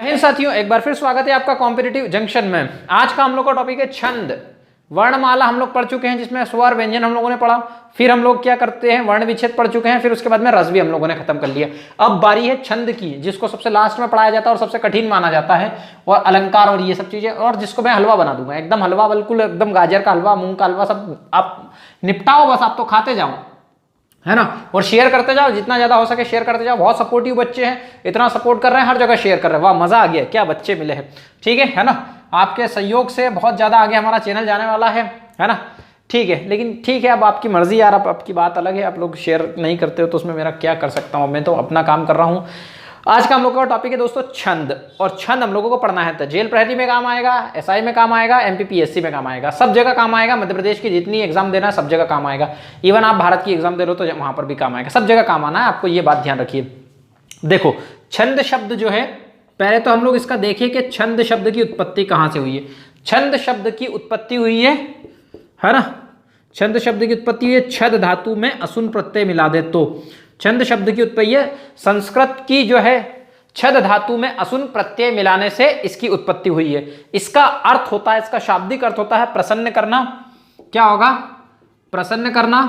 जय साथियों, एक बार फिर स्वागत है आपका कॉम्पिटिटिव जंक्शन में। आज का हम लोग का टॉपिक है छंद। वर्णमाला हम लोग पढ़ चुके हैं, जिसमें स्वर व्यंजन हम लोगों ने पढ़ा। फिर हम लोग क्या करते हैं, वर्ण विच्छेद पढ़ चुके हैं। फिर उसके बाद में रस भी हम लोगों ने खत्म कर लिया। अब बारी है छंद की, जिसको सबसे लास्ट में पढ़ाया जाता है और सबसे कठिन माना जाता है, और अलंकार और ये सब चीजें, और जिसको मैं हलवा बना दूंगा, एकदम हलवा, बिल्कुल एकदम गाजर का हलवा, मूंग का हलवा, सब आप निपटाओ, बस आप तो खाते जाओ, है ना। और शेयर करते जाओ, जितना ज्यादा हो सके शेयर करते जाओ। बहुत सपोर्टिव बच्चे हैं, इतना सपोर्ट कर रहे हैं, हर जगह शेयर कर रहे हैं। वाह, मजा आ गया, क्या बच्चे मिले हैं। ठीक है ना। आपके सहयोग से बहुत ज्यादा आगे हमारा चैनल जाने वाला है ना। ठीक है, लेकिन ठीक है, अब आपकी मर्जी यार, अब आपकी बात अलग है। आप लोग शेयर नहीं करते हो तो उसमें मेरा क्या कर सकता हूँ, मैं तो अपना काम कर रहा हूँ। आज का हम लोग का टॉपिक है दोस्तों छंद। और छंद हम लोगों को पढ़ना है तो जेल प्रहरी में काम आएगा, एसआई में काम आएगा, एमपीपीएससी में काम आएगा, सब जगह काम आएगा। मध्य प्रदेश की जितनी एग्जाम देना है सब जगह काम आएगा। इवन आप भारत की एग्जाम दे रहे हो तो वहां पर भी काम आएगा, सब जगह काम आना है आपको, ये बात ध्यान रखिए। देखो, छंद शब्द जो है, पहले तो हम लोग इसका देखिए कि छंद शब्द की उत्पत्ति कहां से हुई है। छंद शब्द की उत्पत्ति हुई है ना। छंद शब्द की उत्पत्ति हुई है छद धातु में असुन प्रत्यय मिला दे तो। छंद शब्द की उत्पत्ति है संस्कृत की जो है, छद धातु में असुन प्रत्यय मिलाने से इसकी उत्पत्ति हुई है। इसका अर्थ होता है, इसका शाब्दिक अर्थ होता है प्रसन्न करना। क्या होगा? प्रसन्न करना,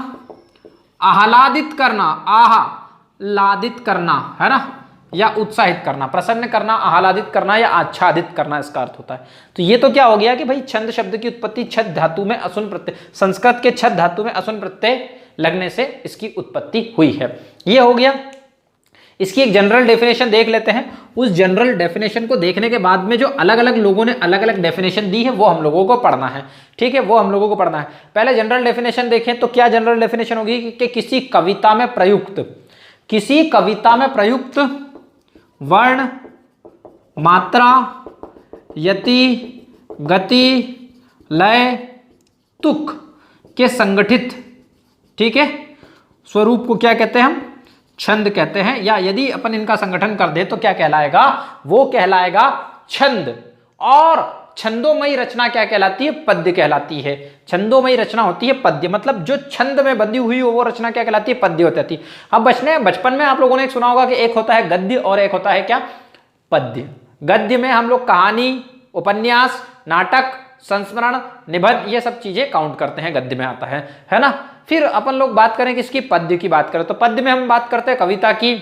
आह्लादित करना, आह्लादित करना, है ना, या उत्साहित करना। प्रसन्न करना, आह्लादित करना या आच्छादित करना इसका अर्थ होता है। तो ये तो क्या हो गया कि भाई छंद शब्द की उत्पत्ति छद धातु में असुन प्रत्यय, संस्कृत के छद धातु में असुन प्रत्यय लगने से इसकी उत्पत्ति हुई है। ये हो गया। इसकी एक जनरल डेफिनेशन देख लेते हैं। उस जनरल डेफिनेशन को देखने के बाद में जो अलग अलग लोगों ने अलग अलग डेफिनेशन दी है वो हम लोगों को पढ़ना है। ठीक है, वो हम लोगों को पढ़ना है। पहले जनरल डेफिनेशन देखें तो क्या जनरल डेफिनेशन होगी कि किसी कविता में प्रयुक्त, किसी कविता में प्रयुक्त वर्ण, मात्रा, यति, गति, लय, तुक के संगठित, ठीक है, स्वरूप को क्या कहते हैं हम? छंद कहते हैं। या यदि अपन इनका संगठन कर दे तो क्या कहलाएगा? वो कहलाएगा छंद। और छंदोमयी रचना क्या कहलाती है? पद्य कहलाती है। छंदोमयी रचना होती है पद्य, मतलब जो छंद में बंधी हुई हो वो रचना क्या कहलाती है? पद्य होती है। अब बचपन में आप लोगों ने एक सुना होगा कि एक होता है गद्य और एक होता है क्या? पद्य। गद्य में हम लोग कहानी, उपन्यास, नाटक, संस्मरण, निबंध, ये सब चीजें काउंट करते हैं, गद्य में आता है ना। फिर अपन लोग बात करें किसकी? पद्य की बात करें तो पद्य में हम बात करते हैं कविता की,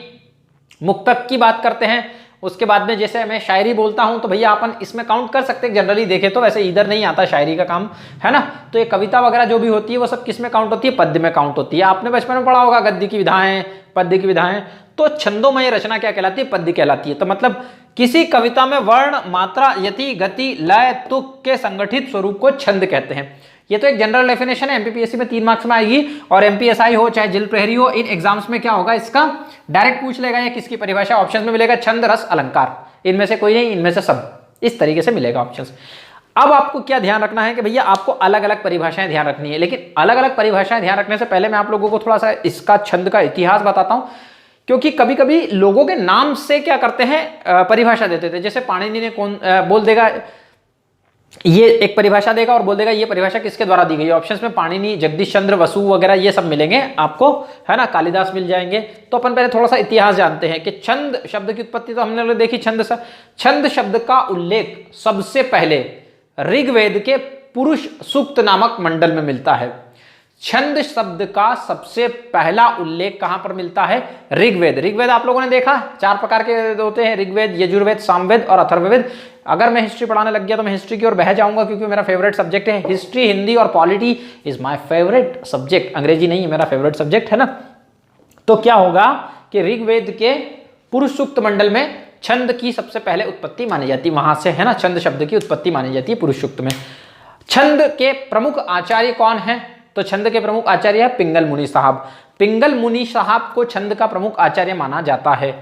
मुक्तक की बात करते हैं। उसके बाद में जैसे मैं शायरी बोलता हूं तो भैया अपन इसमें काउंट कर सकते हैं। जनरली देखे तो वैसे इधर नहीं आता शायरी का काम, है ना। तो ये कविता वगैरह जो भी होती है वो सब किस में काउंट होती है? पद्य में काउंट होती है। आपने बचपन में पढ़ा होगा गद्य की विधाएं, पद्य की विधाएं। तो छंदोमय रचना क्या कहलाती है? पद्य कहलाती है। तो मतलब किसी कविता में वर्ण, मात्रा, यति, गति, लय, तुक के संगठित स्वरूप को छंद कहते हैं। ये तो एक जनरल डेफिनेशन है, एमपीपीएससी में 3 मार्क्स में आएगी। और एमपीएसआई हो चाहे जेल प्रहरी हो, इन एग्जाम्स में क्या होगा, इसका डायरेक्ट पूछ लेगा। या किसकी परिभाषा ऑप्शन में मिलेगा? छंद, रस, अलंकार, इनमें से कोई नहीं, इनमें से सब, इस तरीके से मिलेगा ऑप्शन। अब आपको क्या ध्यान रखना है कि भैया आपको अलग अलग परिभाषाएं ध्यान रखनी है। लेकिन अलग अलग परिभाषाएं ध्यान रखने से पहले मैं आप लोगों को थोड़ा सा इसका छंद का इतिहास बताता हूं। क्योंकि कभी कभी लोगों के नाम से क्या करते हैं, परिभाषा देते थे। जैसे पाणिनि ने कौन बोल देगा, ये एक परिभाषा देगा और बोल देगा ये परिभाषा किसके द्वारा दी गई है। ऑप्शंस में पाणिनि, जगदीश चंद्र बसु वगैरह ये सब मिलेंगे आपको, है ना, कालिदास मिल जाएंगे। तो अपन पहले थोड़ा सा इतिहास जानते हैं कि छंद शब्द की उत्पत्ति तो हमने देखी। छंद शब्द का उल्लेख सबसे पहले ऋग्वेद के पुरुष सूक्त नामक मंडल में मिलता है। छंद शब्द का सबसे पहला उल्लेख कहां पर मिलता है? ऋग्वेद। ऋग्वेद आप लोगों ने देखा 4 प्रकार के होते हैं, ऋग्वेद, यजुर्वेद, सामवेद और अथर्ववेद। अगर मैं हिस्ट्री पढ़ाने लग गया तो मैं हिस्ट्री की ओर बह जाऊंगा, क्योंकि मेरा फेवरेट सब्जेक्ट है हिस्ट्री। हिंदी और polity is my favourite subject. अंग्रेजी नहीं है मेरा फेवरेट सब्जेक्ट, है ना। तो क्या होगा कि ऋग्वेद के पुरुष सूक्त मंडल में छंद की सबसे पहले उत्पत्ति मानी जाती है, वहां से, है ना, छंद शब्द की उत्पत्ति मानी जाती है पुरुष सूक्त में। छंद के प्रमुख आचार्य कौन है? तो छंद के प्रमुख आचार्य है पिंगल मुनि साहब। पिंगल मुनि साहब को छंद का प्रमुख आचार्य माना जाता है।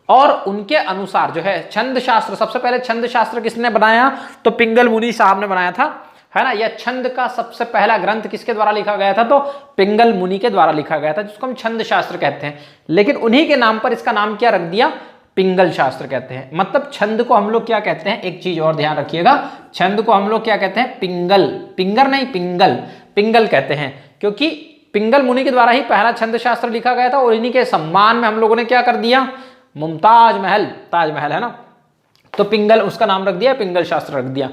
और उनके अनुसार जो है छंद शास्त्र, सबसे पहले छंद शास्त्र किसने बनाया? तो पिंगल मुनि साहब ने बनाया था, है ना। यह छंद का सबसे पहला ग्रंथ किसके द्वारा लिखा गया था? तो पिंगल मुनि के द्वारा लिखा गया था, जिसको हम छंद शास्त्र कहते हैं। लेकिन उन्हीं के नाम पर इसका नाम क्या रख दिया? पिंगल शास्त्र कहते हैं। मतलब छंद को हम लोग क्या कहते हैं? एक चीज और ध्यान रखिएगा, छंद को हम लोग क्या कहते हैं? पिंगल, पिंगर नहीं, पिंगल, पिंगल कहते हैं। क्योंकि पिंगल मुनि के द्वारा ही पहला छंद शास्त्र लिखा गया था। और इन्हीं के सम्मान में हम लोगों ने क्या कर दिया? मुमताज महल, ताजमहल, है ना, तो पिंगल उसका नाम रख दिया, पिंगल शास्त्र रख दिया।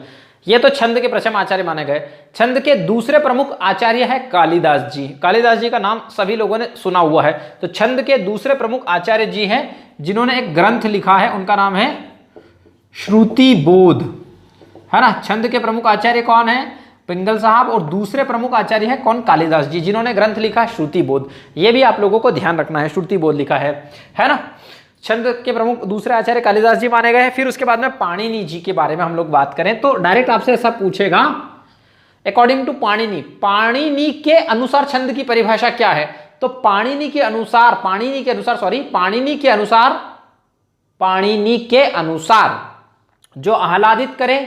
ये तो छंद के प्रथम आचार्य माने गए। छंद के दूसरे प्रमुख आचार्य है कालिदास जी। कालिदास जी का नाम सभी लोगों ने सुना हुआ है। तो छंद के दूसरे प्रमुख आचार्य जी हैं जिन्होंने एक ग्रंथ लिखा है, उनका नाम है श्रुति बोध, है ना। छंद के प्रमुख आचार्य कौन है? पिंगल साहब। और दूसरे प्रमुख आचार्य है कौन? कालिदास जी, जिन्होंने ग्रंथ लिखा श्रुति बोध। ये भी आप लोगों को ध्यान रखना है, श्रुति बोध लिखा है ना। छंद के प्रमुख दूसरे आचार्य कालिदास जी माने गए। फिर उसके बाद में पाणिनि जी के बारे में हम लोग बात करें तो डायरेक्ट आपसे ऐसा पूछेगा, अकॉर्डिंग टू पाणिनि, पाणिनि के अनुसार छंद की परिभाषा क्या है? तो पाणिनि के अनुसार जो आह्लादित करे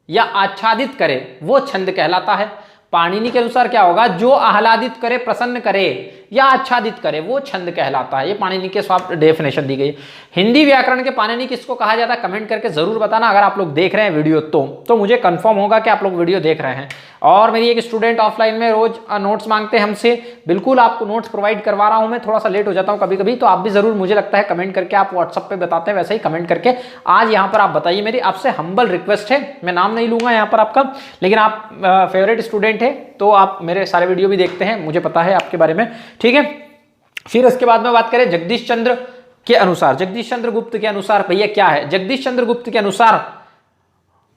या आच्छादित करे वो छंद कहलाता है। पाणिनि के अनुसार क्या होगा? जो आह्लादित करे, प्रसन्न करे या आच्छादित करे वो छंद कहलाता है। ये पाणिनि के स्वाप डेफिनेशन दी गई। हिंदी व्याकरण के पाणिनि किसको कहा जाता है? कमेंट करके जरूर बताना अगर आप लोग देख रहे हैं वीडियो तो मुझे कंफर्म होगा कि आप लोग वीडियो देख रहे हैं। और मेरी एक स्टूडेंट ऑफलाइन में रोज नोट्स मांगते हैं हमसे, बिल्कुल आपको नोट्स प्रोवाइड करवा रहा हूं मैं। थोड़ा सा लेट हो जाता हूं कभी कभी, तो आप भी जरूर, मुझे लगता है कमेंट करके आप व्हाट्सअप पे बताते हैं, वैसे ही कमेंट करके आज यहाँ पर आप बताइए। मेरी आपसे हम्बल रिक्वेस्ट है, मैं नाम नहीं लूंगा यहाँ पर आपका, लेकिन आप फेवरेट स्टूडेंट है तो आप मेरे सारे वीडियो भी देखते हैं, मुझे पता है आपके बारे में, ठीक है। फिर उसके बाद में बात करें जगदीश चंद्र के अनुसार, जगदीश चंद्र गुप्त के अनुसार भैया क्या है? जगदीश चंद्र गुप्त के अनुसार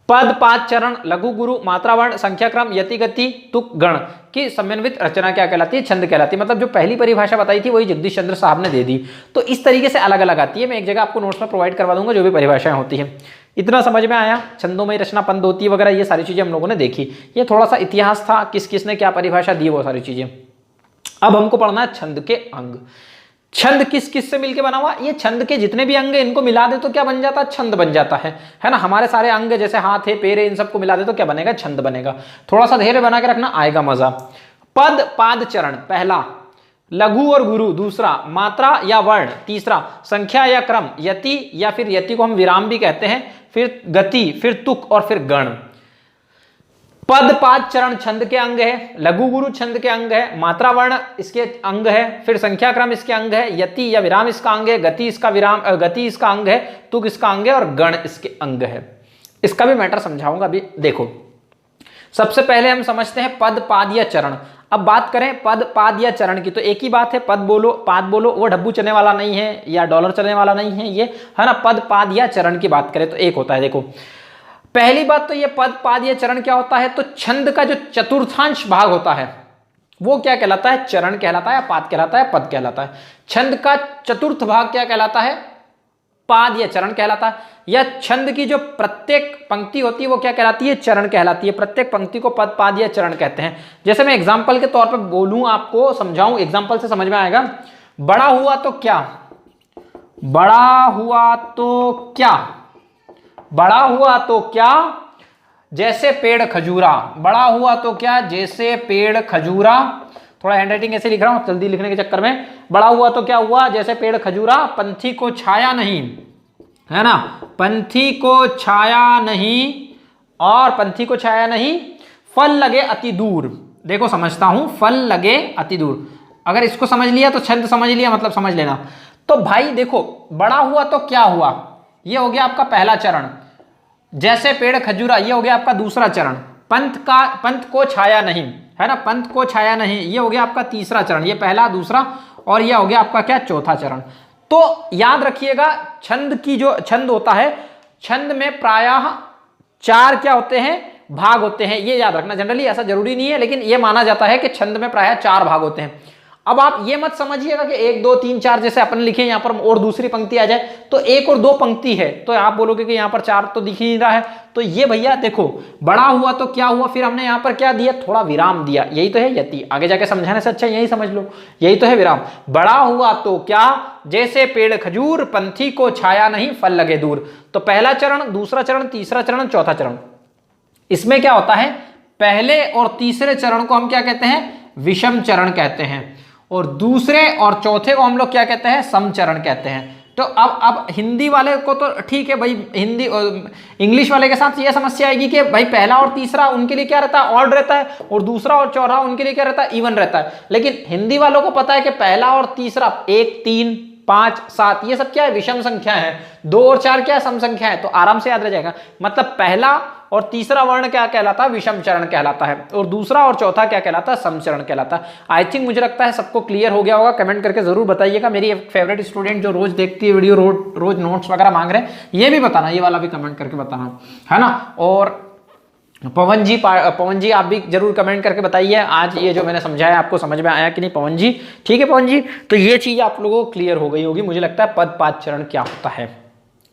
पद, पाद, चरण, लघु गुरु, मात्रा, वर्ण, संख्या क्रम, यति, गति, तुक, गण की समन्वित रचना क्या कहलाती है? छंद कहलाती है। मतलब जो पहली परिभाषा बताई थी वही जगदीश चंद्र साहब ने दे दी। तो इस तरीके से अलग अलग आती है, मैं एक जगह आपको नोट्स में प्रोवाइड करवा दूंगा जो भी परिभाषाएं होती है। इतना समझ में आया? छंदों में रचना, पंद होती है वगैरह, ये सारी चीजें हम लोगों ने देखी। ये थोड़ा सा इतिहास था, किस किसने क्या परिभाषा दी, वो सारी चीजें। अब हमको पढ़ना है छंद के अंग। छंद किस किस से मिलके बना हुआ? ये छंद के जितने भी अंग हैं इनको मिला दे तो क्या बन जाता है? छंद बन जाता है ना। हमारे सारे अंग जैसे हाथ है, पैर है, इन सबको मिला दे तो क्या बनेगा? छंद बनेगा। थोड़ा सा धैर्य बना के रखना, आएगा मजा। पद, पाद, चरण पहला, लघु और गुरु दूसरा, मात्रा या वर्ण तीसरा, संख्या या क्रम, यति या फिर यति को हम विराम भी कहते हैं, फिर गति, फिर तुक और फिर गण। पद, पाद, चरण छंद के अंग है, लघु गुरु छंद के अंग है, मात्रा वर्ण इसके अंग है, फिर संख्या क्रम इसके अंग है, यति या विराम इसका अंग है, गति इसका अंग है, तुक इसका अंग है और गण इसके अंग है। इसका भी मैटर समझाऊंगा अभी। देखो, सबसे पहले हम समझते हैं पद, पाद या चरण। अब बात करें पद, पाद या चरण की तो एक ही बात है, पद बोलो, पाद बोलो, वो डब्बू चलने वाला नहीं है या डॉलर चलने वाला नहीं है, ये है ना। पद, पाद या चरण की बात करें तो एक होता है। देखो, पहली बात तो ये पद, पाद या चरण क्या होता है? तो छंद का जो चतुर्थांश भाग होता है वो क्या कहलाता है? चरण कहलाता है, पाद कहलाता है, पद कहलाता है। छंद का चतुर्थ भाग क्या कहलाता है? पाद या चरण कहलाता है। या छंद की जो प्रत्येक पंक्ति होती है वो क्या कहलाती है? चरण कहलाती है। प्रत्येक पंक्ति को पद, पाद या चरण कहते हैं। जैसे मैं एग्जाम्पल के तौर पर बोलूं, आपको समझाऊं, एग्जाम्पल से समझ में आएगा। बड़ा हुआ तो क्या? बड़ा हुआ तो क्या? बड़ा हुआ तो क्या? जैसे पेड़ खजूरा। बड़ा हुआ तो क्या? जैसे पेड़ खजूरा। थोड़ा हैंडराइटिंग ऐसे लिख रहा हूं जल्दी लिखने के चक्कर में। बड़ा हुआ तो क्या हुआ? जैसे पेड़ खजूरा, पंथी को छाया नहीं, है ना। पंथी को छाया नहीं, और पंथी को छाया नहीं, फल लगे अति दूर। देखो समझता हूं, फल लगे अति दूर। अगर इसको समझ लिया तो छंद समझ लिया, मतलब समझ लेना। तो भाई देखो, बड़ा हुआ तो क्या हुआ? ये हो गया आपका पहला चरण। जैसे पेड़ खजूरा, ये हो गया आपका दूसरा चरण। पंथ को छाया नहीं, है ना, पंथ को छाया नहीं, ये हो गया आपका तीसरा चरण। ये पहला, दूसरा और ये हो गया आपका क्या? चौथा चरण। तो याद रखिएगा, छंद की जो छंद होता है, छंद में प्रायः 4 क्या होते हैं? भाग होते हैं। ये याद रखना। जनरली ऐसा जरूरी नहीं है, लेकिन ये माना जाता है कि छंद में प्रायः 4 भाग होते हैं। अब आप ये मत समझिएगा कि 1 2 3 4 जैसे अपन लिखे यहाँ पर और दूसरी पंक्ति आ जाए तो 1 और 2 पंक्ति है तो आप बोलोगे कि यहाँ पर 4 तो दिख ही नहीं रहा है। तो ये भैया देखो, बड़ा हुआ तो क्या हुआ, फिर हमने यहाँ पर क्या दिया? थोड़ा विराम दिया। यही तो है यति। आगे जाके समझाने से अच्छा यही समझ लो, यही तो है विराम। बड़ा हुआ तो क्या? जैसे पेड़ खजूर, पंथी को छाया नहीं, फल लगे दूर। तो पहला चरण, दूसरा चरण, तीसरा चरण, चौथा चरण। इसमें क्या होता है? पहले और तीसरे चरण को हम क्या कहते हैं? विषम चरण कहते हैं। और दूसरे और चौथे को हम लोग क्या कहते हैं? समचरण कहते हैं। तो अब हिंदी वाले को तो ठीक है भाई, हिंदी इंग्लिश वाले के साथ ये समस्या आएगी कि भाई पहला और तीसरा उनके लिए क्या रहता है? ऑड रहता है, और दूसरा और चौथा उनके लिए क्या रहता है? इवन रहता है। लेकिन हिंदी वालों को पता है कि पहला और तीसरा 1 3 5, 7 ये सब क्या है, विषम संख्या है। 2 और 4 क्या है, सम संख्या है। तो आराम से याद रह जाएगा। मतलब पहला और तीसरा वर्ण क्या कहलाता है, विषम चरण कहलाता है, और दूसरा और चौथा क्या कहलाता है, सम चरण कहलाता है। आई थिंक मुझे लगता है सबको क्लियर हो गया होगा। कमेंट करके जरूर बताइएगा। मेरी एक फेवरेट स्टूडेंट जो रोज देखती है वीडियो, रोज नोट्स वगैरह मांग रहे हैं, ये भी बताना, ये वाला भी कमेंट करके बताना, है ना। और पवन जी आप भी जरूर कमेंट करके बताइए आज ये जो मैंने समझाया आपको समझ में आया कि नहीं पवन जी। ठीक है पवन जी, तो ये चीज आप लोगों को क्लियर हो गई होगी मुझे लगता है, पद पाद चरण क्या होता है।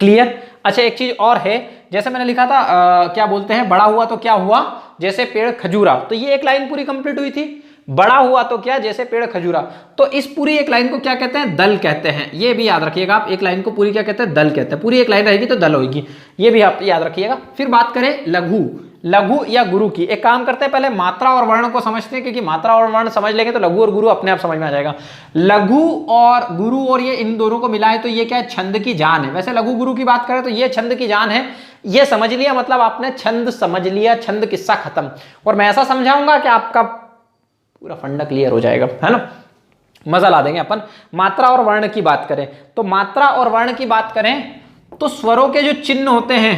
क्लियर। अच्छा एक चीज और है, जैसे मैंने लिखा था क्या बोलते हैं, बड़ा हुआ तो क्या हुआ, जैसे पेड़ खजूरा। तो ये एक लाइन पूरी कंप्लीट हुई थी। बड़ा हुआ तो क्या, जैसे पेड़ खजूरा। तो इस पूरी एक लाइन को क्या कहते हैं, दल कहते हैं। ये भी याद रखिएगा आप, एक लाइन को पूरी क्या कहते हैं, दल कहते हैं। पूरी एक लाइन रहेगी तो दल होगी, ये भी आप याद रखिएगा। फिर बात करें लघु, लघु या गुरु की। एक काम करते हैं, पहले मात्रा और वर्ण को समझते हैं, क्योंकि मात्रा और वर्ण समझ लेंगे तो लघु और गुरु अपने आप समझ में आ जाएगा। लघु और गुरु, और ये इन दोनों को मिलाए तो ये क्या है, छंद की जान है। वैसे लघु गुरु की बात करें तो ये छंद की जान है। ये समझ लिया, मतलब आपने छंद समझ लिया, छंद किस्सा खत्म। और मैं ऐसा समझाऊंगा कि आपका पूरा फंडा क्लियर हो जाएगा, है ना, मजा ला देंगे अपन। मात्रा और वर्ण की बात करें तो मात्रा और वर्ण की बात करें तो स्वरों के जो चिन्ह होते हैं,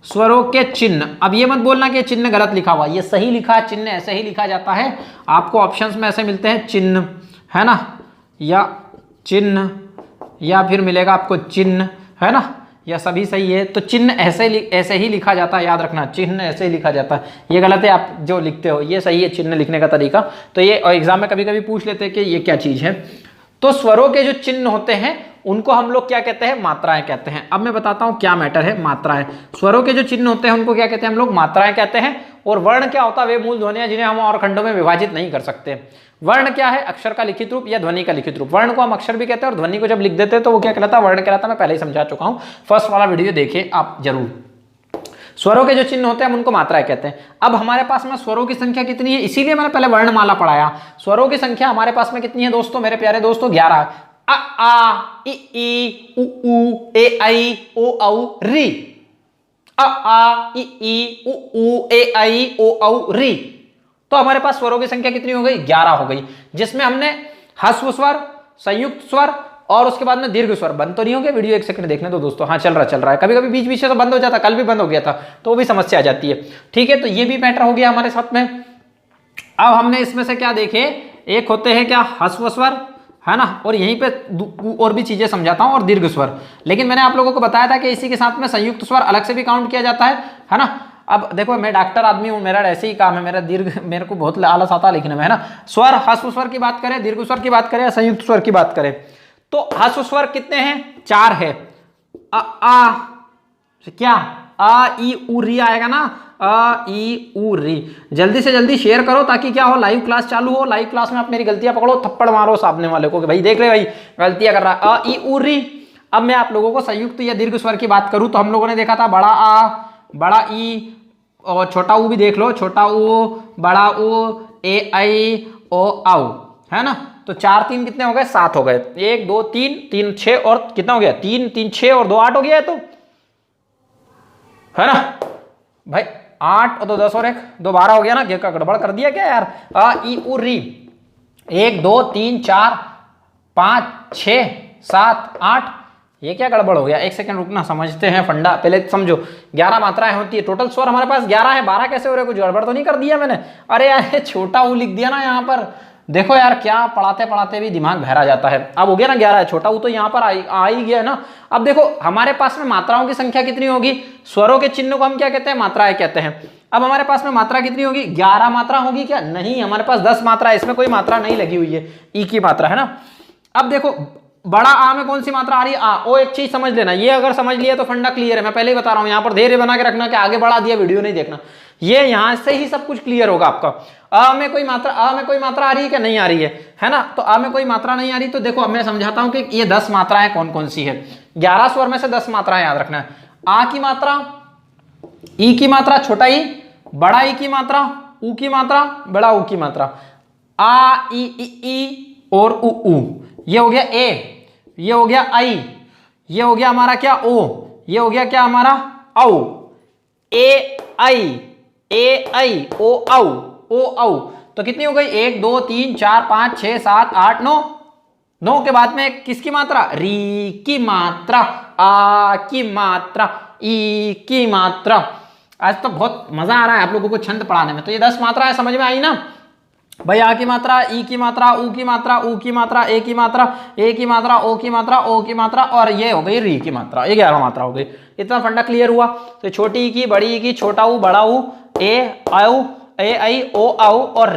स्वरों के चिन्ह, अब ये मत बोलना कि चिन्ह गलत लिखा हुआ, ये सही लिखा, चिन्ह ऐसे ही लिखा जाता है। आपको ऑप्शंस में ऐसे मिलते हैं, चिन्ह, है ना, या चिन्ह, या फिर मिलेगा आपको चिन्ह, है ना, या सभी सही है। तो चिन्ह ऐसे ही लिखा जाता है, याद रखना, चिन्ह ऐसे ही लिखा जाता है। ये गलत है आप जो लिखते हो, ये सही है चिन्ह लिखने का तरीका। तो ये एग्जाम में कभी कभी पूछ लेते हैं कि ये क्या चीज है। तो स्वरों के जो चिन्ह होते हैं उनको हम लोग क्या कहते हैं, मात्राएं कहते हैं। अब मैं बताता हूं क्या मैटर है, मात्राएं। स्वरों के जो चिन्ह होते हैं उनको क्या कहते हैं हम लोग, मात्राएं कहते हैं। और वर्ण क्या होता है, वे मूल ध्वनियां जिन्हें हम और खंडों में विभाजित नहीं कर सकते। वर्ण क्या है, अक्षर का लिखित रूप या ध्वनि का लिखित रूप। वर्ण को हम अक्षर भी कहते हैं और ध्वनि को जब लिख देते हैं तो वो क्या कहलाता है, वर्ण कहलाता है। मैं पहले ही समझा चुका हूं, फर्स्ट वाला वीडियो देखिए आप जरूर। स्वरों के जो चिन्ह होते हैं हम उनको मात्राएं कहते हैं। अब हमारे पास में स्वरों की संख्या कितनी है, इसीलिए मैंने पहले वर्णमाला पढ़ाया। स्वरों की संख्या हमारे पास में कितनी है दोस्तों, मेरे प्यारे दोस्तों, 11। अ आ इ ई उ ऊ ए आई ओ औ री। अ आ इ ई उ ऊ ए आई ओ औ री। तो हमारे पास स्वरों की संख्या कितनी हो गई, 11 हो गई, जिसमें हमने ह्रस्व स्वर, संयुक्त स्वर और उसके बाद में दीर्घ स्वर। बंद तो नहीं हो गया वीडियो, एक सेकंड देखने दो दोस्तों। हाँ चल रहा है, कभी कभी बीच बीच से तो बंद हो जाता, कल भी बंद हो गया था, तो वो भी समस्या आ जाती है। ठीक है, तो ये भी मैटर हो गया हमारे साथ में। अब हमने इसमें से क्या देखे, एक होते हैं क्या, ह्रस्व स्वर, है ना, और यहीं पे और भी चीजें समझाता हूं, और दीर्घ स्वर। लेकिन मैंने आप लोगों को बताया था कि इसी के साथ में संयुक्त स्वर अलग से भी काउंट किया जाता है ना। अब देखो मैं डॉक्टर आदमी हूं, मेरा ऐसे ही काम है, मेरा दीर्घ, मेरे को बहुत आलस आता है लिखने में, है ना। स्वर, ह्रस्व स्वर की बात करें, दीर्घ स्वर की बात करें, संयुक्त स्वर की बात करें, तो ह्रस्व स्वर कितने हैं, 4 है। आ क्या, आ ई उ री आएगा ना, आ ई उ री। जल्दी से जल्दी शेयर करो ताकि क्या हो, लाइव क्लास चालू हो। लाइव क्लास में आप मेरी गलतियां पकड़ो, थप्पड़ मारो सामने वाले को कि भाई देख रहे भाई गलतियां कर रहा है, आ ई उ री। अब मैं आप लोगों को संयुक्त या दीर्घ स्वर की बात करूं तो हम लोगों ने देखा था बड़ा आ, बड़ा ई, और छोटा ऊ भी देख लो, छोटा ऊ, बड़ा ऊ, ए आई ओ औ, है ना। तो 4 3 कितने हो गए, 7 हो गए। 1 2 3 3 6 और कितना हो गया, 3 3 6 और 2 8 हो गया है, तो है ना भाई, 8 और 2 10 और 1 2 12 हो गया ना। क्या गड़बड़ कर दिया क्या यार। आ ई उ री, 1 2 3 4 5 6 7 8, ये क्या गड़बड़ हो गया। एक सेकंड रुकना, समझते हैं फंडा, पहले समझो। 11 मात्राएं होती है, टोटल स्वर हमारे पास 11 है। 12 कैसे हो रहे, कुछ गड़बड़ तो नहीं कर दिया मैंने। अरे यार छोटा ऊ लिख दिया ना यहाँ पर, देखो यार क्या पढ़ाते पढ़ाते भी दिमाग बहरा जाता है। अब हो गया ना 11 है, छोटा ऊ तो यहाँ पर आ ही गया है ना। अब देखो हमारे पास में मात्राओं की संख्या कितनी होगी, स्वरों के चिन्ह को हम क्या कहते हैं, मात्राएं कहते हैं। अब हमारे पास में मात्रा कितनी होगी, 11 मात्रा होगी क्या, नहीं, हमारे पास 10 मात्रा है, इसमें कोई मात्रा नहीं लगी हुई है, ई की मात्रा, है ना। अब देखो बड़ा आ में कौन सी मात्रा आ रही है, आ। ओ एक चीज समझ लेना, ये अगर समझ लिया तो फंडा क्लियर है। मैं पहले ही बता रहा हूं, यहाँ पर धैर्य बना के रखना कि आगे बढ़ा दिया वीडियो नहीं देखना, ये यहां से ही सब कुछ क्लियर होगा आपका। आ में कोई मात्रा आ रही है क्या, नहीं आ रही है ना। तो आ में कोई मात्रा नहीं आ रही, तो देखो अब मैं समझाता हूं कि ये 10 मात्राएं कौन कौन सी है। 11 स्वर में से 10 मात्राएं याद रखना है। आ की मात्रा, ई की मात्रा छोटा ई, बड़ा ई की मात्रा, ऊ की मात्रा, बड़ा ऊ की मात्रा, आ ई और ऊ, ये हो गया ए, ये हो गया आई, ये हो गया हमारा क्या, ओ, ये हो गया क्या हमारा औ। ए आई ओ औ, ओ औ। तो कितनी हो गई, 1 2 3 4 5 6 7 8 9 नो के बाद में किसकी मात्रा, री की मात्रा, आ की मात्रा, ई की मात्रा। आज तो बहुत मजा आ रहा है आप लोगों को छंद पढ़ाने में। तो ये 10 मात्रा है, समझ में आई ना भाई। आ की मात्रा, ई की मात्रा, ऊ की मात्रा, ऊ की मात्रा, ए की मात्रा, ए की मात्रा, ओ की मात्रा, ओ की मात्रा, और ये हो गई री की मात्रा। ये 11 मात्रा हो गई। इतना फंडा क्लियर हुआ। तो छोटी ई की, बड़ी ई की, छोटा ऊ, बड़ा ऊ, ए आऊ, ए आई, ओ आऊ और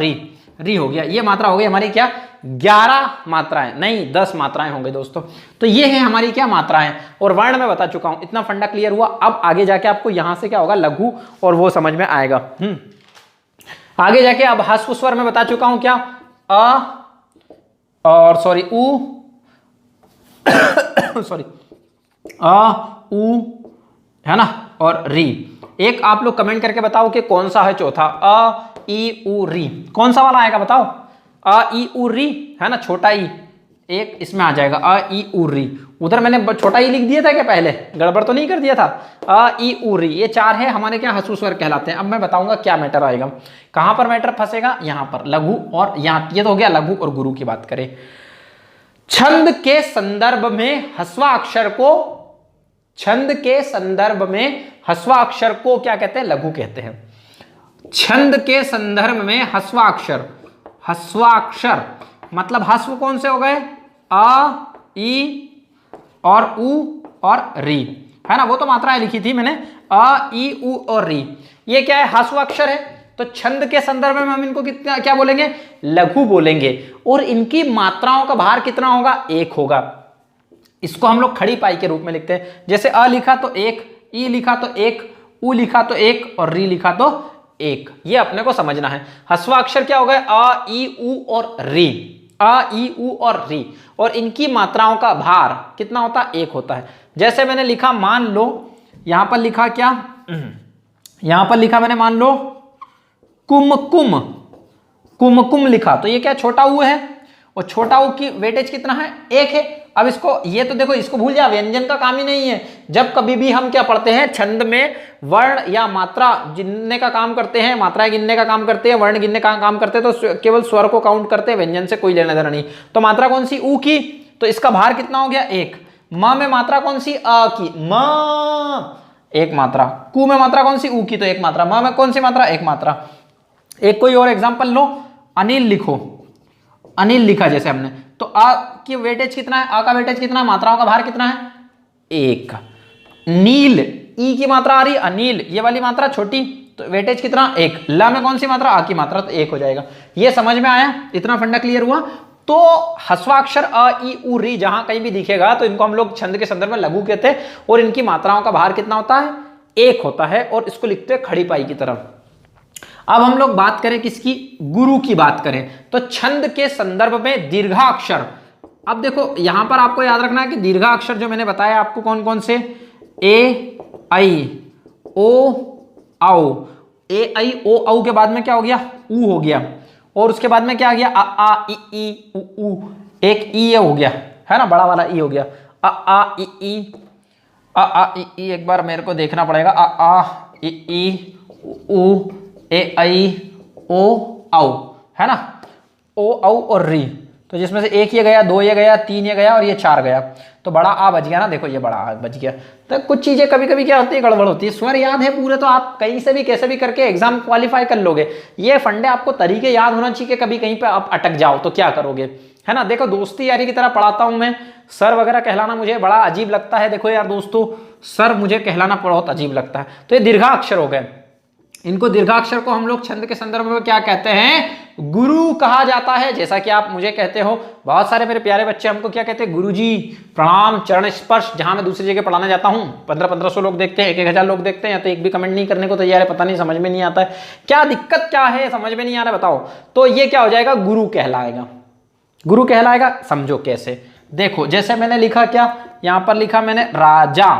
री हो गया। ये मात्रा हो गई हमारी क्या, 11 मात्राएं, नहीं 10 मात्राएं होंगी दोस्तों। तो ये है हमारी क्या, मात्राएं। और वर्ण में बता चुका हूं। इतना फंडा क्लियर हुआ। अब आगे जाके आपको यहां से क्या होगा, लघु, और वो समझ में आएगा। आगे जाके अब ह्रस्व स्वर में बता चुका हूं क्या, अ और सॉरी ऊ सॉरी अ ऊ है ना, और री। एक आप लोग कमेंट करके बताओ कि कौन सा है चौथा, अ ई ऊ री, कौन सा वाला आएगा बताओ। अ ई ऊ री है ना, छोटा ई एक इसमें आ जाएगा, अ ई ऊ री। उधर मैंने छोटा ई लिख दिया था क्या, पहले गड़बड़ तो नहीं कर दिया था। अ ई ऊ री, ये 4 है हमारे क्या, ह्रस्व स्वर कहलाते हैं। अब मैं बताऊंगा क्या मैटर आएगा, कहां पर मैटर फंसेगा, यहां पर लघु और यहां। ये तो हो गया लघु और गुरु की बात करें। छंद के संदर्भ में ह्रस्वाक्षर को, छंद के संदर्भ में ह्रस्वाक्षर को क्या कहते हैं, लघु कहते हैं। छंद के संदर्भ में ह्रस्वाक्षर, ह्रस्वाक्षर मतलब ह्रस्व कौन से हो गए, अ ई और ऊ और री, है ना। वो तो मात्राएं लिखी थी मैंने, अ ई ऊ और री। ये क्या है, ह्रस्वाक्षर है। तो छंद के संदर्भ में हम इनको कितना क्या बोलेंगे, लघु बोलेंगे। और इनकी मात्राओं का भार कितना होगा, 1 होगा। इसको हम लोग खड़ी पाई के रूप में लिखते हैं। जैसे अ लिखा तो 1, ई लिखा तो 1, ऊ लिखा तो 1 और री लिखा तो 1। ये अपने को समझना है। ह्रस्वाक्षर क्या हो गए, अ ई ऊ और री, अ ई ऊ और री। और इनकी मात्राओं का भार कितना होता है, 1 होता है। जैसे मैंने लिखा, मान लो यहां पर लिखा क्या, यहां पर लिखा मैंने, मान लो कुमकुम, कुमकुम लिखा, तो ये क्या, छोटा ऊ है। और छोटा ऊ की वेटेज कितना है, 1 है। अब इसको, ये तो देखो, इसको भूल जा, व्यंजन का काम ही नहीं है। जब कभी भी हम क्या पढ़ते हैं, छंद में वर्ण या मात्रा गिनने का काम करते हैं, मात्राएं गिनने का काम करते हैं, वर्ण गिनने का काम करते हैं, तो केवल स्वर को काउंट करते हैं, व्यंजन से कोई लेना देना नहीं। तो मात्रा कौन सी, ऊ की, तो इसका भार कितना हो गया, 1। म में मात्रा कौन सी, अ की, म 1 मात्रा। कु में मात्रा कौन सी, ऊ की, तो 1 मात्रा। म में कौन सी मात्रा, 1 मात्रा। एक कोई और एग्जाम्पल लो, अनिल लिखो, अनिल लिखा जैसे हमने, तो आ की वेटेज कितना है, आ का वेटेज कितना है, मात्राओं का भार कितना है, 1। नील, ई की मात्रा आ रही है, अनिल, ये वाली मात्रा छोटी, तो वेटेज कितना, 1। ल में कौन सी मात्रा, आ की मात्रा, तो 1 हो जाएगा। ये समझ में आया, इतना फंडा क्लियर हुआ। तो ह्रस्वाक्षर अ ई ऊ री जहां कहीं भी दिखेगा तो इनको हम लोग छंद के संदर्भ में लघु कहते हैं। और इनकी मात्राओं का भार कितना होता है, 1 होता है। और इसको लिखते हैं खड़ी पाई की तरफ। अब हम लोग बात करें किसकी, गुरु की बात करें, तो छंद के संदर्भ में दीर्घाक्षर। अब देखो यहां पर आपको याद रखना है कि दीर्घाक्षर जो मैंने बताया आपको कौन कौन से, ए आई ओ औ, ए आई ओ औ के बाद में क्या हो गया, ऊ हो गया। और उसके बाद में क्या आ गया, आ ई ऊ, एक ई हो गया, है ना, बड़ा वाला ई हो गया। आ ई, एक बार मेरे को देखना पड़ेगा, आ ई ऊ, ए आई ओ औ, है ना, ओ औ और री। तो जिसमें से 1 ये गया, 2 ये गया, 3 ये गया और ये 4 गया। तो बड़ा आ बच गया ना, देखो ये बड़ा आ बच गया। तो कुछ चीजें कभी कभी क्या होती है, गड़बड़ होती है। स्वर याद है पूरे तो आप कहीं से भी कैसे भी करके एग्जाम क्वालिफाई कर लोगे। ये फंडे आपको तरीके याद होना चाहिए कि कभी कहीं पे आप अटक जाओ तो क्या करोगे, है ना। देखो दोस्ती यारी की तरह पढ़ाता हूं मैं, सर वगैरह कहलाना मुझे बड़ा अजीब लगता है। देखो यार दोस्तों, सर मुझे कहलाना बहुत अजीब लगता है। तो ये दीर्घाक्षर हो गए। इनको दीर्घाक्षर को हम लोग छंद के संदर्भ में क्या कहते हैं, गुरु कहा जाता है। जैसा कि आप मुझे कहते हो, बहुत सारे मेरे प्यारे बच्चे हमको क्या कहते हैं, गुरुजी, प्रणाम, चरण स्पर्श। जहां मैं दूसरी जगह पढ़ाने जाता हूं, 1500 लोग देखते हैं, 1000 लोग देखते हैं, तो एक भी कमेंट नहीं करने को तैयार है। पता नहीं, समझ में नहीं आता है क्या दिक्कत क्या है, समझ में नहीं आ रहा बताओ। तो ये क्या हो जाएगा, गुरु कहलाएगा। गुरु कहलाएगा, समझो कैसे। देखो जैसे मैंने लिखा क्या, यहां पर लिखा मैंने राजा,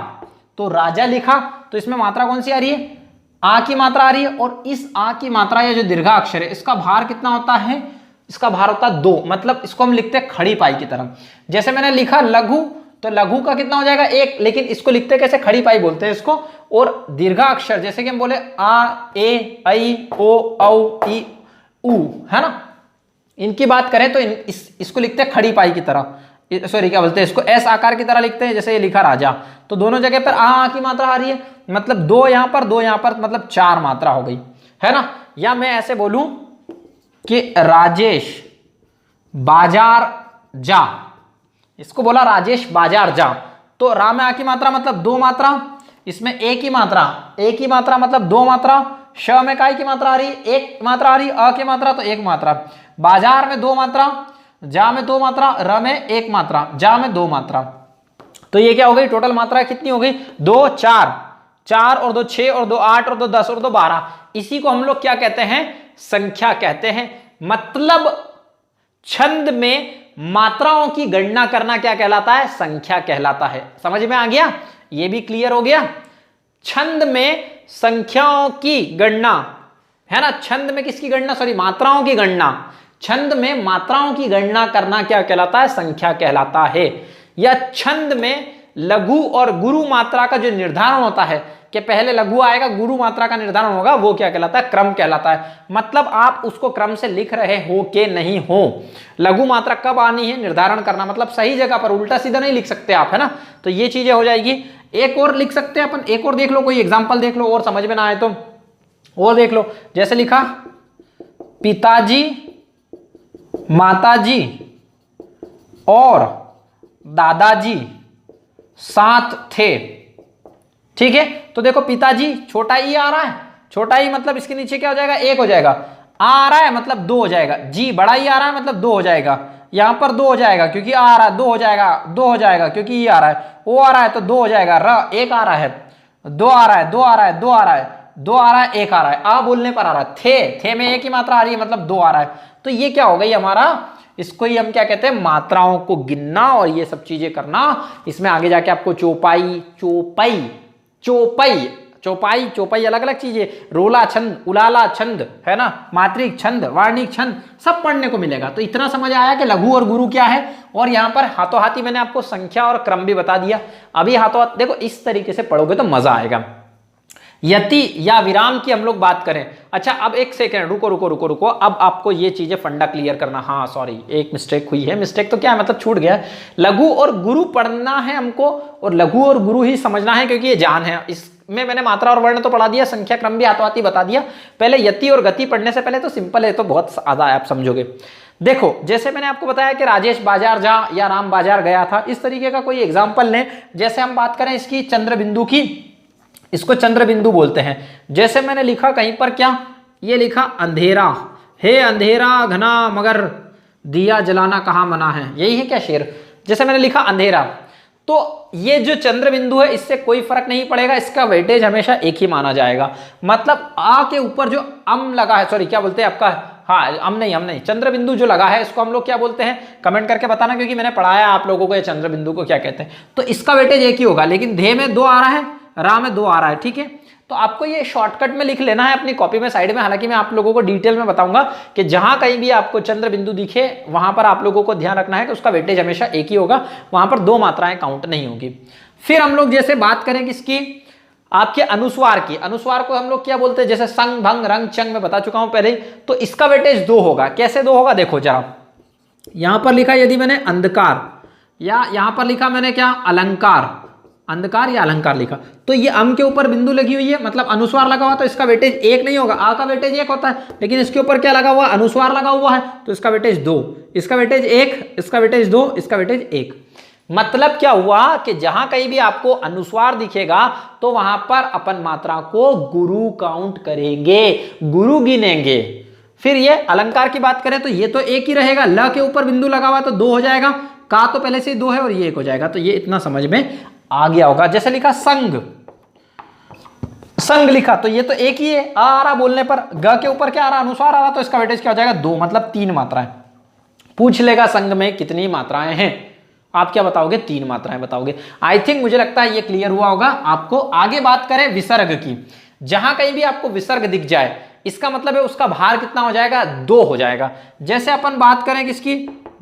तो राजा लिखा, तो इसमें मात्रा कौन सी आ रही है, आ की मात्रा आ रही है। और इस आ की मात्रा, ये जो दीर्घाक्षर है, इसका भार कितना होता है, इसका भार होता है 2। मतलब इसको हम लिखते हैं खड़ी पाई की तरह। जैसे मैंने लिखा लघु, तो लघु का कितना हो जाएगा, 1। लेकिन इसको लिखते कैसे, खड़ी पाई बोलते हैं इसको। और दीर्घाक्षर जैसे कि हम बोले आ, ए, आई, ओ, औ, ई, ऊ, है ना, इनकी बात करें तो इसको लिखते हैं खड़ी पाई की तरह। सॉरी क्या बोलते हैं इसको, एस आकार की तरह लिखते हैं, जैसे ये लिखा राजा, तो दोनों जगह पर आ की मात्रा आ रही है, मतलब दो यहां पर दो यहां पर, मतलब 4 मात्रा हो गई, है ना। या मैं ऐसे बोलूं कि राजेश बाजार जा, इसको बोला राजेश बाजार जा, तो रा में आ की मात्रा मतलब 2 मात्रा, इसमें ए की मात्रा मतलब 2 मात्रा, श में काय की मात्रा आ रही, 1 मात्रा आ रही, अ की मात्रा तो 1 मात्रा, बाजार में 2 मात्रा, जा में 2 मात्रा, र में 1 मात्रा, जा में 2 मात्रा, तो ये क्या हो गई, टोटल मात्रा कितनी हो गई, 2 4, 4 और 2 6 और 2 8 और 2 10 और 2 12। इसी को हम लोग क्या कहते हैं, संख्या कहते हैं। मतलब छंद में मात्राओं की गणना करना क्या कहलाता है, संख्या कहलाता है। समझ में आ गया, ये भी क्लियर हो गया। छंद में संख्याओं की गणना, है ना, छंद में किसकी गणना, सॉरी मात्राओं की गणना, छंद में मात्राओं की गणना करना क्या कहलाता है, संख्या कहलाता है। या छंद में लघु और गुरु मात्रा का जो निर्धारण होता है कि पहले लघु आएगा गुरु मात्रा का निर्धारण होगा, वो क्या कहलाता है, क्रम कहलाता है। मतलब आप उसको क्रम से लिख रहे हो कि नहीं हो, लघु मात्रा कब आनी है निर्धारण करना, मतलब सही जगह पर, उल्टा सीधा नहीं लिख सकते आप, है ना। तो ये चीजें हो जाएगी। एक और लिख सकते हैं अपन, एक और देख लो, कोई एग्जाम्पल देख लो और समझ में ना आए तो और देख लो। जैसे लिखा पिताजी माताजी और दादाजी साथ थे, ठीक है। तो देखो पिताजी छोटा ई आ रहा है, छोटा ई मतलब इसके नीचे क्या हो जाएगा, 1 हो जाएगा, आ रहा है मतलब 2 हो जाएगा, जी बड़ा ई आ रहा है मतलब 2 हो जाएगा, यहां पर 2 हो जाएगा क्योंकि आ रहा है, 2 हो जाएगा, 2 हो जाएगा क्योंकि ई आ रहा है, ओ आ रहा है तो 2 हो जाएगा, र 1 आ रहा है, 2 आ रहा है, 2 आ रहा है, 2 आ रहा है, 2 आ रहा है, 1 आ रहा है, आ बोलने पर आ रहा है, थे में 1 की मात्रा आ रही है मतलब 2 आ रहा है। तो ये क्या हो गई हमारा, इसको ही हम क्या कहते हैं, मात्राओं को गिनना और ये सब चीजें करना। इसमें आगे जाके आपको चौपाई चौपाई चौपाई चौपाई चौपाई अलग अलग चीजें, रोला छंद, उलाला छंद, है ना, मात्रिक छंद, वार्णिक छंद, सब पढ़ने को मिलेगा। तो इतना समझ आया कि लघु और गुरु क्या है। और यहाँ पर हाथों हाथी मैंने आपको संख्या और क्रम भी बता दिया। अभी हाथों हाथ देखो, इस तरीके से पढ़ोगे तो मजा आएगा। यति या विराम की हम लोग बात करें, अच्छा अब एक सेकेंड रुको रुको रुको रुको, अब आपको ये चीजें फंडा क्लियर करना। हाँ सॉरी एक मिस्टेक हुई है, मिस्टेक तो क्या है मतलब छूट गया है। लघु और गुरु पढ़ना है हमको, और लघु और गुरु ही समझना है क्योंकि ये जान है। इसमें मैंने मात्रा और वर्ण तो पढ़ा दिया, संख्या क्रम भी हाथों हाथी बता दिया। पहले यति और गति पढ़ने से पहले तो सिंपल है, तो बहुत ज्यादा आप समझोगे। देखो जैसे मैंने आपको बताया कि राजेश बाजार जा या राम बाजार गया था, इस तरीके का कोई एग्जाम्पल लें। जैसे हम बात करें इसकी चंद्र बिंदु की, इसको चंद्र बिंदु बोलते हैं। जैसे मैंने लिखा कहीं पर क्या, ये लिखा अंधेरा, हे अंधेरा घना मगर दिया जलाना कहाँ मना है, यही है क्या शेर। जैसे मैंने लिखा अंधेरा, तो ये जो चंद्र बिंदु है इससे कोई फर्क नहीं पड़ेगा, इसका वेटेज हमेशा एक ही माना जाएगा। मतलब आ के ऊपर जो अम लगा है, सॉरी क्या बोलते हैं आपका, हाँ अम नहीं, चंद्र बिंदु जो लगा है इसको हम लोग क्या बोलते हैं, कमेंट करके बताना, क्योंकि मैंने पढ़ाया आप लोगों को ये चंद्र बिंदु को क्या कहते हैं। तो इसका वेटेज एक ही होगा, लेकिन धे में 2 आ रहा है, रा में 2 आ रहा है, ठीक है। तो आपको ये शॉर्टकट में लिख लेना है अपनी कॉपी में साइड में। हालांकि मैं आप लोगों को डिटेल में बताऊंगा कि जहां कहीं भी आपको चंद्र बिंदु दिखे वहां पर आप लोगों को ध्यान रखना है कि उसका वेटेज हमेशा एक ही होगा, वहां पर 2 मात्राएं काउंट नहीं होगी। फिर हम लोग जैसे बात करें किसकी, आपके अनुस्वार की। अनुस्वार को हम लोग क्या बोलते हैं, जैसे संग भंग रंग चंग में बता चुका हूं पहले। तो इसका वेटेज 2 होगा। कैसे 2 होगा, देखो जरा, यहां पर लिखा यदि मैंने अंधकार, या यहां पर लिखा मैंने क्या अलंकार, अंधकार या अलंकार लिखा, तो ये अम के ऊपर बिंदु लगी हुई है, मतलब अनुस्वार लगा हुआ, तो इसका वेटेज 1 नहीं होगा। आ का वेटेज 1 होता है, लेकिन इसके ऊपर क्या लगा हुआ, अनुस्वार लगा हुआ है, तो इसका वेटेज 2, इसका वेटेज 1, इसका वेटेज 2, इसका वेटेज 1। मतलब क्या हुआ कि जहां कहीं भी आपको अनुस्वार दिखेगा तो वहां पर अपन मात्रा को गुरु काउंट करेंगे, गुरु गिनेंगे। फिर ये अलंकार की बात करें तो ये तो 1 ही रहेगा, ल के ऊपर बिंदु लगा हुआ तो 2 हो जाएगा, का तो पहले से 2 है और ये 1 हो जाएगा। तो ये इतना समझ में आ गया होगा। जैसे लिखा संग, संग लिखा तो ये तो 1 ही है, आ रहा बोलने पर, ग के ऊपर क्या आ रहा, अनुस्वार आ रहा, तो इसका वेटेज क्या हो जाएगा 2, मतलब 3 मात्राएं। पूछ लेगा संग में कितनी मात्राएं हैं, आप क्या बताओगे, 3 मात्राएं बताओगे। आई थिंक मुझे लगता है ये क्लियर हुआ होगा आपको। आगे बात करें विसर्ग की। जहां कहीं भी आपको विसर्ग दिख जाए इसका मतलब है उसका भार कितना हो जाएगा, 2 हो जाएगा। जैसे अपन बात करें किसकी,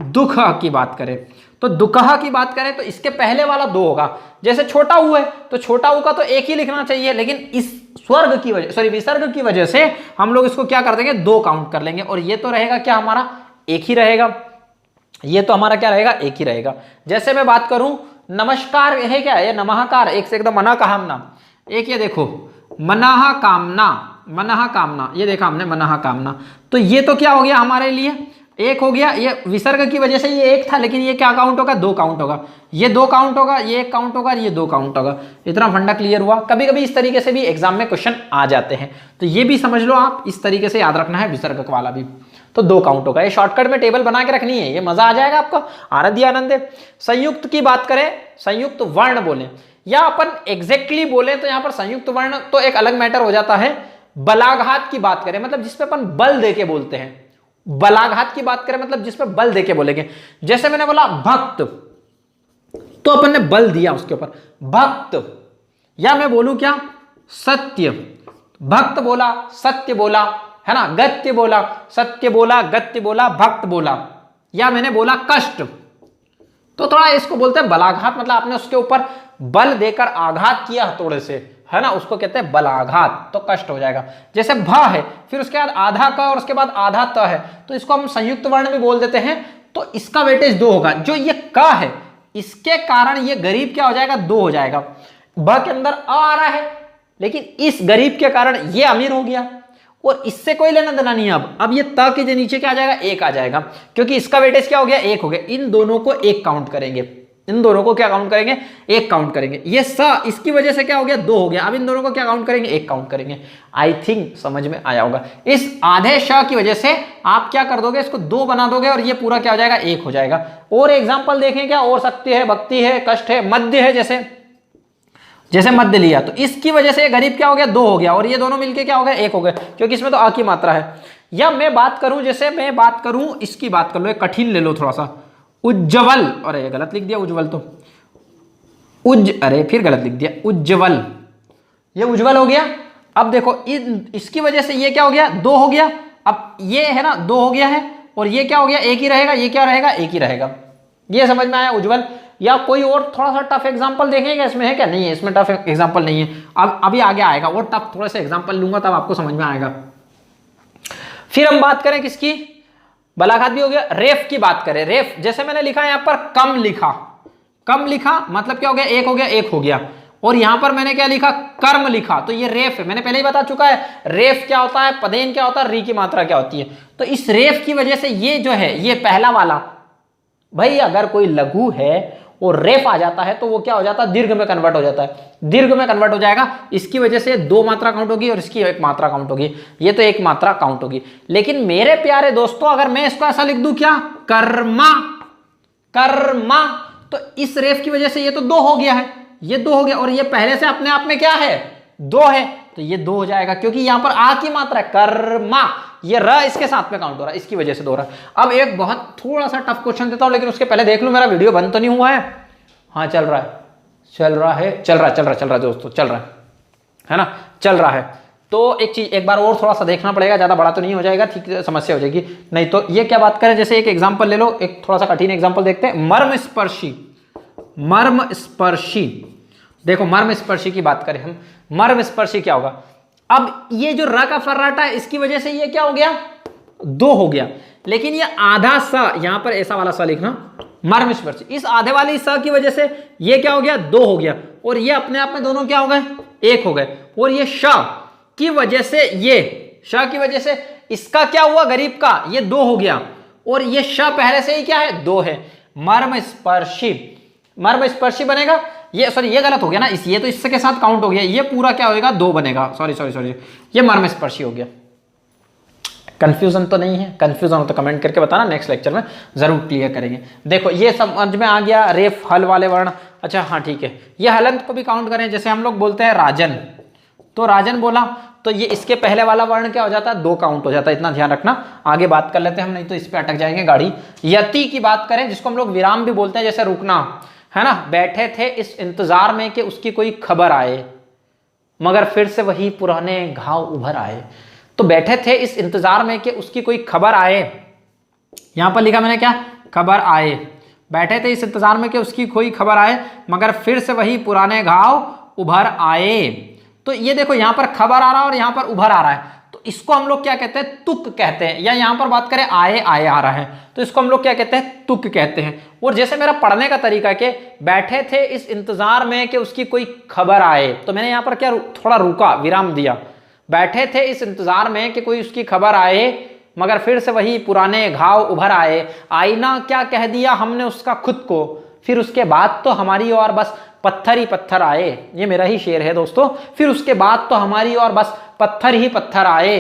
दुख की बात करें, तो दुकह की बात करें तो इसके पहले वाला 2 होगा। जैसे छोटा ऊ है तो छोटा ऊ का तो 1 ही लिखना चाहिए, लेकिन इस स्वर्ग की वजह, सॉरी विसर्ग की वजह से हम लोग इसको क्या कर देंगे, 2 काउंट कर लेंगे, और ये तो रहेगा क्या हमारा 1 ही रहेगा। ये तो हमारा क्या रहेगा, एक ही रहेगा। जैसे मैं बात करूं नमस्कार है क्या, ये नमःकार, एक से एकदम मना कामना, एक ये देखो मनः कामना, मनः कामना, ये देखा हमने मनः कामना। तो ये तो क्या हो गया हमारे लिए, एक हो गया। ये विसर्ग की वजह से ये एक था, लेकिन ये क्या काउंट होगा, दो काउंट होगा। ये दो काउंट होगा, ये एक काउंट होगा, ये दो काउंट होगा। इतना फंडा क्लियर हुआ। कभी कभी इस तरीके से भी एग्जाम में क्वेश्चन आ जाते हैं, तो ये भी समझ लो आप, इस तरीके से याद रखना है विसर्ग वाला भी। तो दो काउंट होगा। ये शॉर्टकट में टेबल बना के रखनी है, ये मजा आ जाएगा आपको, आनंद ही आनंद है। संयुक्त की बात करें, संयुक्त वर्ण बोले या अपन एग्जैक्टली बोले, तो यहाँ पर संयुक्त वर्ण तो एक अलग मैटर हो जाता है। बलाघात की बात करें, मतलब जिसपे अपन बल देके बोलते हैं, बलाघात की बात करें मतलब जिसपे बल देके बोलेंगे। जैसे मैंने बोला भक्त, तो अपन ने बल दिया उसके ऊपर, भक्त। या मैं बोलूं क्या, सत्य, भक्त बोला, सत्य बोला, है ना, गत्य बोला, सत्य बोला, गत्य बोला, भक्त बोला। या मैंने बोला कष्ट, तो थोड़ा इसको बोलते हैं बलाघात, मतलब आपने उसके ऊपर बल देकर आघात किया हथौड़े से, है ना, उसको कहते हैं बलाघात, तो कष्ट हो जाएगा। जैसे भ है, फिर उसके बाद आधा क और उसके बाद आधा त है, तो इसको हम संयुक्त वर्ण भी बोल देते हैं, तो इसका वेटेज दो होगा। जो ये क है, इसके कारण ये गरीब क्या हो जाएगा, दो हो जाएगा। भ के अंदर आ रहा है, लेकिन इस गरीब के कारण ये अमीर हो गया, और इससे कोई लेना देना नहीं है। अब ये त के नीचे क्या आ जाएगा, एक आ जाएगा, क्योंकि इसका वेटेज क्या हो गया, एक हो गया। इन दोनों को एक काउंट करेंगे, इन दोनों को क्या काउंट करेंगे, एक काउंट करेंगे। ये स इसकी वजह से क्या हो गया, दो हो गया। अब इन दोनों को क्या काउंट करेंगे, एक काउंट करेंगे। आई थिंक समझ में आया होगा। इस आधे श की वजह से आप क्या कर दोगे, इसको दो बना दोगे और ये पूरा क्या हो जाएगा, एक हो जाएगा। और एग्जाम्पल देखें क्या, और सत्य है, भक्ति है, कष्ट है, मध्य है, जैसे मध्य लिया, तो इसकी वजह से गरीब क्या हो गया, दो हो गया, और ये दोनों मिलके क्या हो गया, एक हो गया, क्योंकि इसमें तो आ की मात्रा है। या मैं बात करूं, जैसे मैं बात करूं, इसकी बात कर लो, एक कठिन ले लो थोड़ा सा, उज्जवल, अरे ये गलत लिख दिया, उज्जवल तो अरे फिर गलत लिख दिया, उज्जवल, ये उज्जवल हो गया। अब देखो इसकी वजह से ये क्या हो गया, दो हो गया। अब ये है ना, दो हो गया है, और ये क्या हो गया, एक ही रहेगा, ये क्या रहेगा, एक ही रहेगा। ये समझ में आया, उज्जवल। या कोई और थोड़ा सा टफ एग्जांपल देखेंगे, इसमें है क्या, नहीं है, इसमें टफ एग्जांपल नहीं है। अब अभी आगे आएगा, और टफ थोड़ा सा एग्जांपल लूंगा, तब आपको समझ में आएगा। फिर हम बात करें किसकी, बलाघात भी हो गया। रेफ की बात करें, रेफ, जैसे मैंने लिखा है यहाँ पर कम लिखा, कम लिखा मतलब क्या हो गया, एक हो गया, एक हो गया। और यहां पर मैंने क्या लिखा, कर्म लिखा, तो ये रेफ है। मैंने पहले ही बता चुका है रेफ क्या होता है, पदेन क्या होता है, री की मात्रा क्या होती है। तो इस रेफ की वजह से ये जो है, ये पहला वाला, भाई अगर कोई लघु है और रेफ आ जाता है, तो वो क्या हो जाता है, दीर्घ में कन्वर्ट हो जाता है, दीर्घ में कन्वर्ट हो जाएगा। इसकी वजह से दो मात्रा काउंट होगी और इसकी एक मात्रा काउंट होगी, ये तो एक मात्रा काउंट होगी। लेकिन मेरे प्यारे दोस्तों, अगर मैं इसको ऐसा लिख दूं क्या, कर्मा, कर्मा, तो इस रेफ की वजह से ये तो दो हो गया है, ये दो हो गया, और ये पहले से अपने आप में क्या है, दो है, तो ये दो हो जाएगा, क्योंकि यहां पर आ की मात्रा है, कर्मा, ये र इसके साथ में काउंट हो रहा है, इसकी वजह से दो रहा। अब एक बहुत थोड़ा सा टफ क्वेश्चन देता हूं, लेकिन उसके पहले देख लो मेरा वीडियो बंद तो नहीं हुआ है। हाँ चल रहा है, चल रहा है, चल रहा है, चल रहा है, चल रहा है दोस्तों, चल रहा है ना, चल रहा है। तो एक चीज एक बार और थोड़ा सा देखना पड़ेगा, ज्यादा बड़ा तो नहीं हो जाएगा, ठीक समस्या हो जाएगी। नहीं तो ये क्या बात करें, जैसे एक एग्जांपल ले लो, एक थोड़ा सा कठिन एग्जांपल देखते हैं, मर्म स्पर्शी, मर्म स्पर्शी। देखो मर्म स्पर्शी की बात करें हम, मर्म स्पर्शी क्या होगा। अब ये जो र का फर्राटा है, इसकी वजह से ये क्या हो गया, दो हो गया। लेकिन ये आधा स, यहां पर ऐसा वाला स लिखना, मर्म स्पर्शी, इस आधे वाली स की वजह से ये क्या हो गया, दो हो गया, और ये अपने आप में दोनों क्या हो गए, एक हो गए। और ये श की वजह से, ये श की वजह से इसका क्या हुआ, गरीब का, ये दो हो गया, और ये श पहले से ही क्या है, दो है, मर्म स्पर्शी, मर्म स्पर्शी बनेगा। ये सॉरी, ये गलत हो गया ना, ये तो इससे के साथ काउंट हो गया, ये पूरा क्या होगा, दो बनेगा, सॉरी सॉरी सॉरी, ये मर्म स्पर्शी हो गया। कंफ्यूजन तो नहीं है, कंफ्यूजन हो तो कमेंट करके बताना, नेक्स्ट लेक्चर में जरूर क्लियर करेंगे। देखो ये समझ में आ गया, रेफ हल वाले वर्ण। अच्छा हाँ ठीक है, ये हलंत को भी काउंट करें, जैसे हम लोग बोलते हैं राजन, तो राजन बोला, तो ये इसके पहले वाला वर्ण क्या हो जाता है, दो काउंट हो जाता है, इतना ध्यान रखना। आगे बात कर लेते हैं हम, नहीं तो इस पे अटक जाएंगे गाड़ी। यति की बात करें, जिसको हम लोग विराम भी बोलते हैं, जैसे रुकना, है ना, बैठे थे इस इंतजार में कि उसकी कोई खबर आए, मगर फिर से वही पुराने घाव उभर आए। तो बैठे थे इस इंतजार में कि उसकी कोई खबर आए, यहां पर लिखा मैंने क्या, खबर आए, बैठे थे इस इंतजार में कि उसकी कोई खबर आए, मगर फिर से वही पुराने घाव उभर आए। तो ये देखो यहां पर खबर आ रहा है और यहां पर उभर आ रहा है, तो इसको हम लोग क्या कहते हैं, तुक कहते हैं। या यहां पर बात करें आए आए आ रहा है तो इसको हम लोग क्या कहते हैं, तुक कहते हैं। और जैसे मेरा पढ़ने का तरीका के बैठे थे इस इंतजार में कि उसकी कोई खबर आए, तो मैंने यहां पर क्या थोड़ा रुका, विराम दिया। बैठे थे इस इंतजार में कि कोई उसकी खबर आए, मगर फिर से वही पुराने घाव उभर आए। आईना क्या कह दिया हमने उसका खुद को, फिर उसके बाद तो हमारी और बस पत्थर ही पत्थर आए। ये मेरा ही शेर है दोस्तों। फिर उसके बाद तो हमारी और बस पत्थर ही पत्थर आए।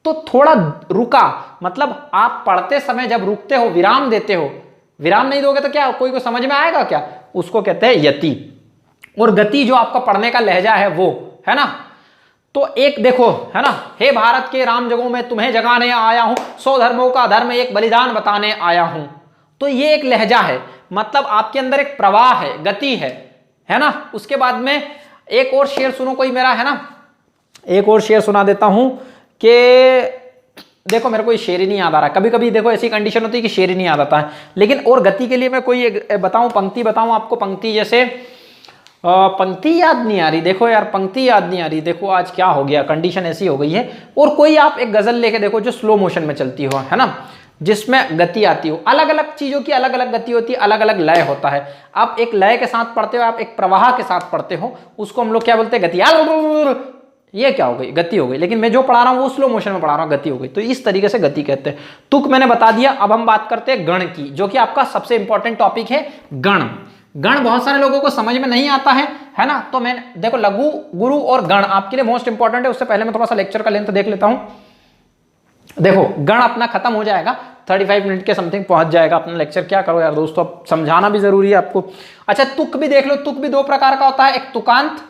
तो थोड़ा रुका, मतलब आप पढ़ते समय जब रुकते हो, विराम देते हो, विराम नहीं दोगे तो क्या कोई को समझ में आएगा क्या, उसको कहते हैं यति। और गति जो आपका पढ़ने का लहजा है वो है ना। तो एक देखो है ना, हे भारत के राम जगों में तुम्हें जगाने आया हूं, 100 धर्मों का धर्म एक बलिदान बताने आया हूं। तो ये एक लहजा है, मतलब आपके अंदर एक प्रवाह है, गति है ना। उसके बाद में एक और शेर सुनो कोई मेरा, है ना, एक और शेर सुना देता हूं कि देखो मेरे को ये शेर ही नहीं याद आ रहा। कभी कभी देखो ऐसी कंडीशन होती है कि शेर ही नहीं याद आता है। लेकिन और गति के लिए मैं कोई बताऊं, पंक्ति बताऊं आपको। पंक्ति जैसे पंक्ति याद नहीं आ रही, देखो यार पंक्ति याद नहीं आ रही, देखो आज क्या हो गया, कंडीशन ऐसी हो गई है। और कोई आप एक गजल लेके देखो जो स्लो मोशन में चलती हो, है ना, जिसमें गति आती हो। अलग अलग चीजों की अलग अलग गति होती है, अलग अलग लय होता है। आप एक लय के साथ पढ़ते हो, आप एक प्रवाह के साथ पढ़ते हो, उसको हम लोग क्या बोलते हैं, गति। ये क्या हो गई, गति हो गई। लेकिन मैं जो पढ़ा रहा हूं वो स्लो मोशन में पढ़ा रहा हूं, गति हो गई। तो इस तरीके से गति कहते हैं। तुक मैंने बता दिया। अब हम बात करते हैं गण की, जो कि आपका सबसे इंपॉर्टेंट टॉपिक है, गण। गण बहुत सारे लोगों को समझ में नहीं आता है ना। तो मैं देखो लघु, गुरु और गण आपके लिए मोस्ट इंपॉर्टेंट है। उससे पहले मैं थोड़ा सा लेक्चर का लेंथ देख लेता हूं। देखो गण अपना खत्म हो जाएगा, 35 मिनट के समथिंग पहुंच जाएगा अपना लेक्चर। क्या करो यार दोस्तों, अब समझाना भी जरूरी है आपको। अच्छा तुक भी देख लो। तुक भी दो प्रकार का होता है, एक तुकांत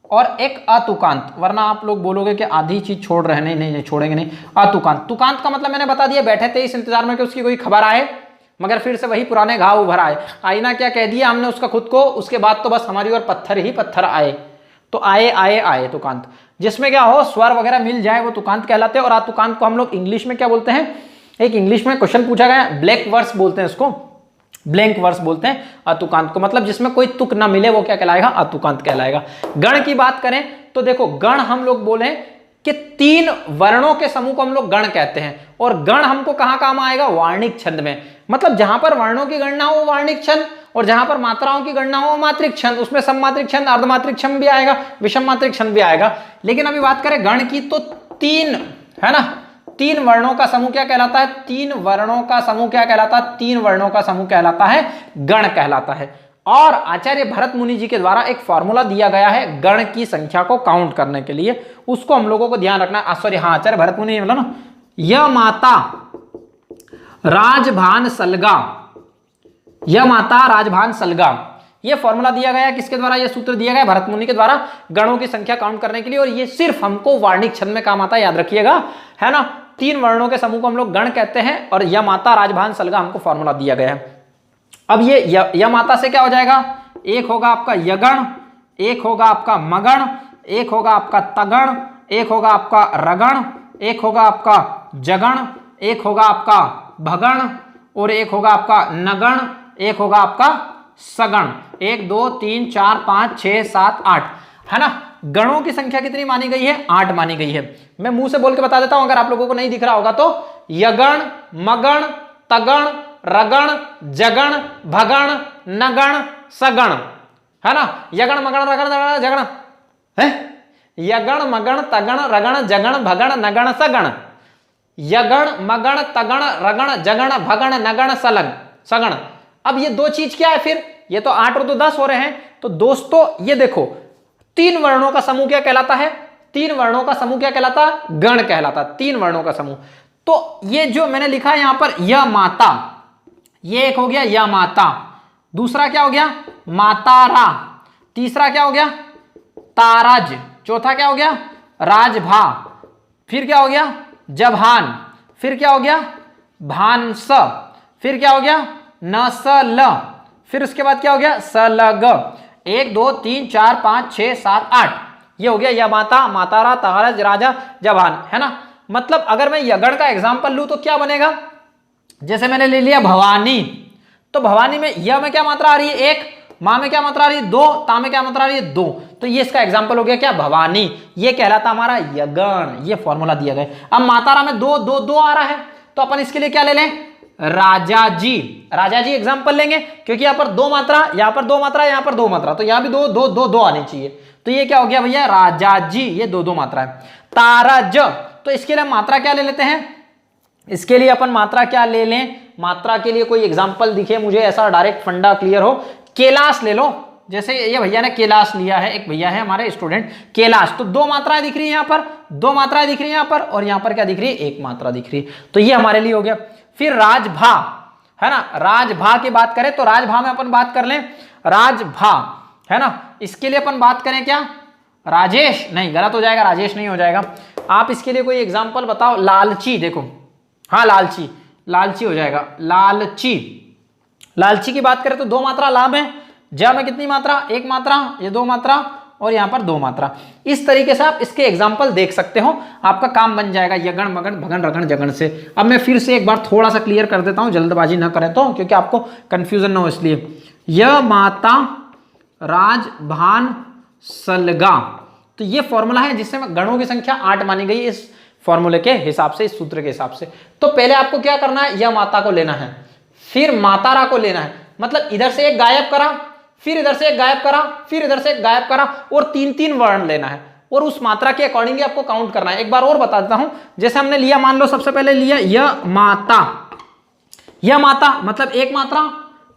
और एक अतुकांत। वरना आप लोग बोलोगे कि आधी चीज छोड़ रहे हैं। नहीं छोड़ेंगे नहीं। अतुकांत, तुकांत का मतलब मैंने बता दिया, बैठे थे इस इंतजार में कि उसकी कोई खबर आए, मगर फिर से वही पुराने घाव उभर आए। आईना क्या कह दिया हमने उसका खुद को, उसके बाद तो बस हमारी और पत्थर ही पत्थर आए। तो आए आए आए तुकांत, जिसमें क्या हो स्वर वगैरह मिल जाए वो तुकांत कहलाते हैं। और अतुकांत को हम लोग इंग्लिश में क्या बोलते हैं, एक इंग्लिश में क्वेश्चन पूछा गया, ब्लैंक वर्स बोलते हैं इसको, ब्लैंक वर्स बोलते हैं अतुकांत को। मतलब जिसमें कोई तुक ना मिले वो क्या कहलाएगा, अतुकांत कहलाएगा। गण की बात करें तो देखो गण हम लोग बोले कि 3 वर्णों के समूह को हम लोग गण कहते हैं। और गण हमको कहां काम आएगा, वार्णिक छंद में। मतलब जहां पर वर्णों की गणना हो वार्णिक छंद, और जहां पर मात्राओं की गणना हो मात्रिक छंद। उसमें सममात्रिक छंद, अर्धमात्रिक छंद भी आएगा, विषम मात्रिक छंद भी आएगा। लेकिन अभी बात करें गण की तो 3 है ना, 3 वर्णों का समूह क्या कहलाता है, 3 वर्णों का समूह क्या कहलाता है, 3 वर्णों का समूह कहलाता है गण कहलाता है। और आचार्य भरत मुनि जी के द्वारा एक फॉर्मूला दिया गया है गण की संख्या को काउंट करने के लिए, उसको हम लोगों को ध्यान रखना है। सॉरी हाँ, आचार्य भरत मुनि मतलब ना, य माता राजभान सलगा, य माता राजभान सलगा, ये फॉर्मूला दिया गया है। किसके द्वारा ये सूत्र दिया गया, भरत मुनि के द्वारा, गणों की संख्या काउंट करने के लिए। और ये सिर्फ हमको वार्णिक छंद में काम आता है, याद रखिएगा, है ना। 3 वर्णों के समूह को हम लोग गण कहते हैं। और य माता राजभान सलगा हमको फॉर्मूला दिया गया है। अब ये य माता से क्या हो जाएगा, एक होगा आपका यगण, एक होगा आपका मगण, एक होगा आपका तगण, एक होगा आपका रगण, एक होगा आपका जगण, एक होगा आपका भगण, और एक होगा आपका नगण, एक होगा आपका सगण। 1 2 3 4 5 6 7 8, है ना। गणों की संख्या कितनी मानी गई है, 8 मानी गई है। मैं मुंह से बोल के बता देता हूं, अगर आप लोगों को नहीं दिख रहा होगा तो यगण, मगण, तगण, रगण, जगण, भगण, नगण, सगण, है ना। यगण मगण रगण जगण है, यगण मगण तगण रगण जगण भगण नगण सगण, यगण मगण तगण रगण जगण भगण नगण सगण। अब ये 2 चीज क्या है फिर, ये तो 8 और 2 10 हो रहे हैं। तो दोस्तों ये देखो 3 वर्णों का समूह क्या कहलाता है, 3 वर्णों का समूह क्या कहलाता है, गण कहलाता है। 3 वर्णों का समूह। तो ये जो मैंने लिखा है यहां पर य माता, ये एक हो गया या माता, दूसरा क्या हो गया मातारा, तीसरा क्या हो गया ताराज, चौथा क्या हो गया राजभा, फिर क्या हो गया जभान, फिर क्या हो गया भानस, फिर क्या हो गया नसल, फिर उसके बाद क्या हो गया सलग। 1 2 3 4 5 6 7 8, ये हो गया या माता, मातारा, ताराज, राजा, जभान, है ना। मतलब अगर मैं यगण का एग्जांपल लूं तो क्या बनेगा, जैसे मैंने ले लिया भवानी, तो भवानी में यह में क्या मात्रा आ रही है 1, माँ में क्या मात्रा आ रही है 2, ता में क्या मात्रा आ रही है 2, तो ये इसका एग्जाम्पल हो गया क्या भवानी, ये कहलाता हमारा यगण, ये फॉर्मूला दिया गया। अब मातारा में 2 2 2 आ रहा है तो अपन इसके लिए क्या ले लें राजा जी, राजा जी एग्जाम्पल लेंगे क्योंकि यहाँ पर 2 मात्रा, यहाँ पर 2 मात्रा, यहाँ पर 2 मात्रा, तो यहाँ भी 2 2 2 2 आनी चाहिए, तो ये क्या हो गया भैया राजा जी, ये 2 2 मात्रा है। तारज, तो इसके लिए मात्रा क्या ले लेते हैं, इसके लिए अपन मात्रा क्या ले लें, मात्रा के लिए कोई एग्जाम्पल दिखे मुझे ऐसा डायरेक्ट फंडा क्लियर हो, कैलाश ले लो, जैसे ये भैया ने कैलाश लिया है, एक भैया है हमारे स्टूडेंट कैलाश, तो 2 मात्राएं दिख रही है यहाँ पर, 2 मात्राएं दिख रही है यहाँ पर, और यहाँ पर क्या दिख रही है 1 मात्रा दिख रही है, तो ये हमारे लिए हो गया। फिर राजभा है ना, राजभा की बात करें तो राजभा में अपन बात कर लें, राजभा है ना, इसके लिए अपन बात करें क्या राजेश, नहीं गलत हो जाएगा, राजेश नहीं हो जाएगा, आप इसके लिए कोई एग्जाम्पल बताओ, लालची, देखो हाँ लालची, लालची हो जाएगा, लालची, लालची की बात करें तो 2 मात्रा लाभ है, जा में कितनी मात्रा 1 मात्रा, ये 2 मात्रा और यहाँ पर 2 मात्रा, इस तरीके से आप इसके एग्जाम्पल देख सकते हो, आपका काम बन जाएगा यगण मगन भगन रगण जगन से। अब मैं फिर से एक बार थोड़ा सा क्लियर कर देता हूँ, जल्दबाजी ना करें तो, क्योंकि आपको कंफ्यूजन ना हो इसलिए। य माता राजभान सलगा, तो ये फॉर्मूला है जिससे गणों की संख्या 8 मानी गई इस फॉर्मूले के हिसाब से, इस सूत्र के हिसाब से। तो पहले आपको क्या करना है, यह माता को लेना है, फिर मातारा को लेना है, मतलब इधर से एक गायब करा, फिर इधर से एक गायब करा, फिर इधर से एक गायब करा, और 3-3 वर्ण लेना है और उस मात्रा के अकॉर्डिंगली आपको काउंट करना है। एक बार और बता देता हूं, जैसे हमने लिया, मान लो सबसे पहले लिया यह माता, यह माता मतलब 1 मात्रा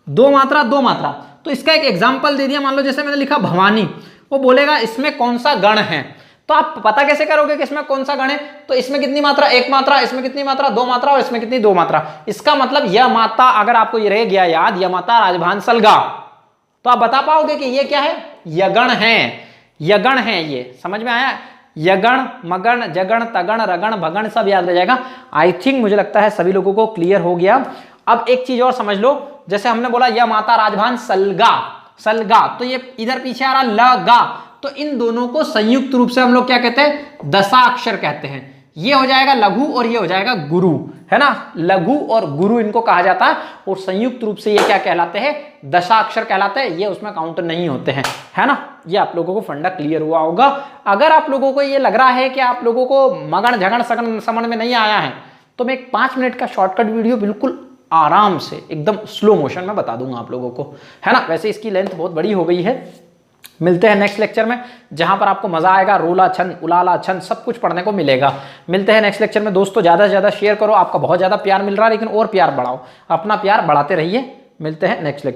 2 मात्रा 2 मात्रा, तो इसका एक एग्जाम्पल दे दिया, मान लो जैसे मैंने लिखा भवानी, वो बोलेगा इसमें कौन सा गण है, तो आप पता कैसे करोगे कि इसमें कौन सा गण है, तो इसमें कितनी मात्रा 1 मात्रा, इसमें कितनी मात्रा 2 मात्रा, और इसमें कितनी 2 मात्रा, इसका मतलब यह माता, अगर आपको ये रह गया याद, यह माता राजभान सलगा, तो आप बता पाओगे कि ये क्या है यगण है, यगण है, ये समझ में आया, यगण मगण जगण तगण रगण भगण सब याद रह जाएगा। आई थिंक मुझे लगता है सभी लोगों को क्लियर हो गया। अब एक चीज और समझ लो, जैसे हमने बोला यह माता राजभान सलगा, सलगा, तो ये इधर पीछे आ रहा लगा, तो इन दोनों को संयुक्त रूप से हम लोग क्या कहते हैं दशाक्षर कहते हैं, ये हो जाएगा लघु और ये हो जाएगा गुरु, है ना, लघु और गुरु इनको कहा जाता है, और संयुक्त रूप से ये क्या कहलाते हैं दशाक्षर कहलाते हैं, ये उसमें काउंट नहीं होते हैं, है ना। ये आप लोगों को फंडा क्लियर हुआ होगा। अगर आप लोगों को ये लग रहा है कि आप लोगों को मगन झगड़ सगन समझ में नहीं आया है, तो मैं एक 5 मिनट का शॉर्टकट वीडियो बिल्कुल आराम से एकदम स्लो मोशन में बता दूंगा आप लोगों को, है ना। वैसे इसकी लेंथ बहुत बड़ी हो गई है। मिलते हैं नेक्स्ट लेक्चर में, जहां पर आपको मजा आएगा, रोला छंद उलाला छंद सब कुछ पढ़ने को मिलेगा। मिलते हैं नेक्स्ट लेक्चर में दोस्तों, ज्यादा से ज्यादा शेयर करो, आपका बहुत ज्यादा प्यार मिल रहा है, लेकिन और प्यार बढ़ाओ, अपना प्यार बढ़ाते रहिए। मिलते हैं नेक्स्ट लेक्चर।